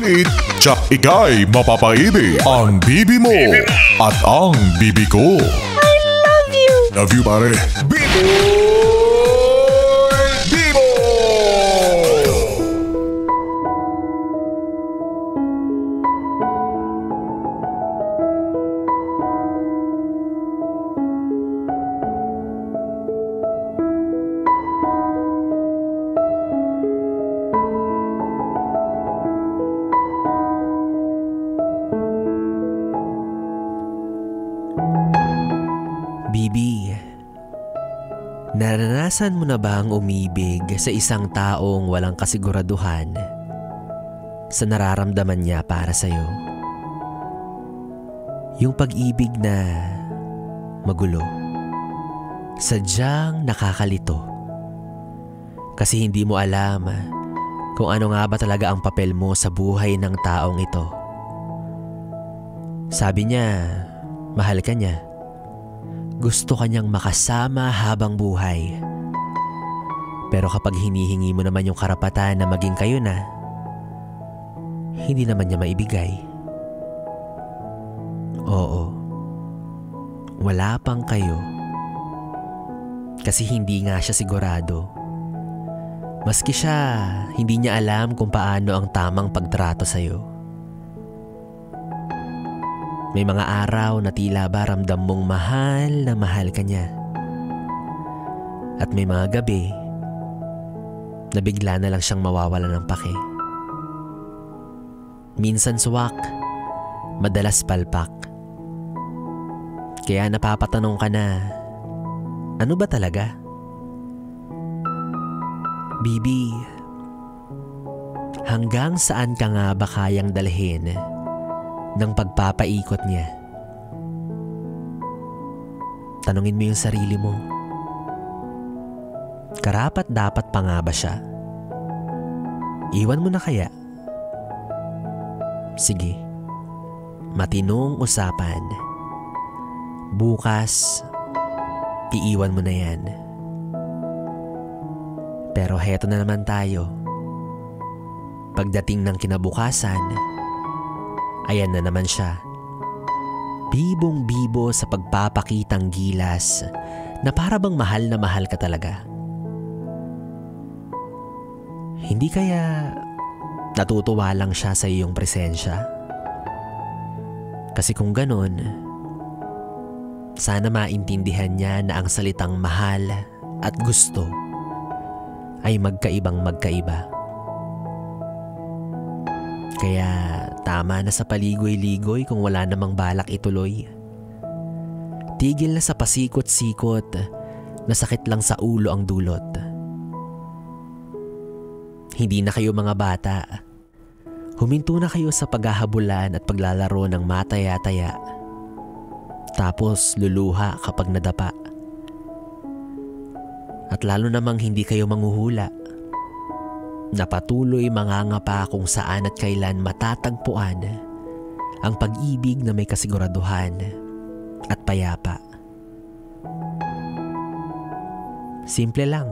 Tsak ika'y mapapaibig. Ang bibi mo at ang bibi ko. I love you! Love you, pare. Bibo! Bibo! Bibi, naranasan mo na ba ang umibig sa isang taong walang kasiguraduhan sa nararamdaman niya para sa'yo? Yung pag-ibig na magulo, sadyang nakakalito. Kasi hindi mo alam kung ano nga ba talaga ang papel mo sa buhay ng taong ito. Sabi niya, mahal ka niya. Gusto kanyang makasama habang buhay. Pero kapag hinihingi mo naman yung karapatan na maging kayo na, hindi naman niya maibigay. Oo, wala pang kayo. Kasi hindi nga siya sigurado. Maski siya, hindi niya alam kung paano ang tamang pagtrato sa'yo. May mga araw na tila ba ramdam mong mahal na mahal ka niya. At may mga gabi na bigla na lang siyang mawawala ng pake. Minsan suwak, madalas palpak. Kaya napapatanong ka na, ano ba talaga? Bibi, hanggang saan ka nga ba kayang dalhin ng pagpapaikot niya? Tanungin mo yung sarili mo. Karapat dapat pa nga ba siya? Iwan mo na kaya? Sige, matinong usapan. Bukas, iiwan mo na yan. Pero heto na naman tayo. Pagdating ng kinabukasan, ayan na naman siya. Bibong-bibo sa pagpapakitang gilas na para bang mahal na mahal ka talaga. Hindi kaya natutuwa lang siya sa iyong presensya? Kasi kung ganun, sana maintindihan niya na ang salitang mahal at gusto ay magkaibang magkaiba. Kaya tama na sa paligoy-ligoy kung wala namang balak ituloy. Tigil na sa pasikot-sikot na sakit lang sa ulo ang dulot. Hindi na kayo mga bata. Huminto na kayo sa paghahabulan at paglalaro ng mataya-taya. Tapos luluha kapag nadapa. At lalo namang hindi kayo manghuhula na patuloy mangangapa kung saan at kailan matatagpuan ang pag-ibig na may kasiguraduhan at payapa. Simple lang.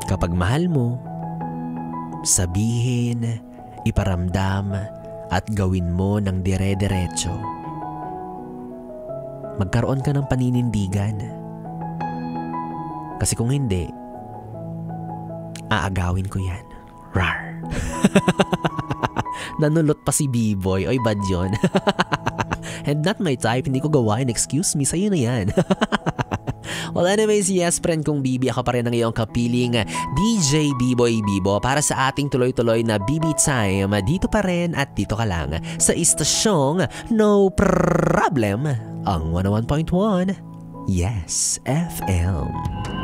Kapag mahal mo, sabihin, iparamdam at gawin mo ng dire-diretso. Magkaroon ka ng paninindigan. Kasi kung hindi, aagawin ko yan. Rar. Nanulot pa si B-Boy. Oy, bad yun. And not my type. Hindi ko gawain. Excuse me. Sa'yo na yan. Well, anyways, yes, friend kong Bibi. Ako pa rin ang iyong kapiling DJ B-Boy Bibo para sa ating tuloy-tuloy na BB Time. Dito pa rin at dito ka lang sa istasyong No Problem. Ang 101.1 Yes FM.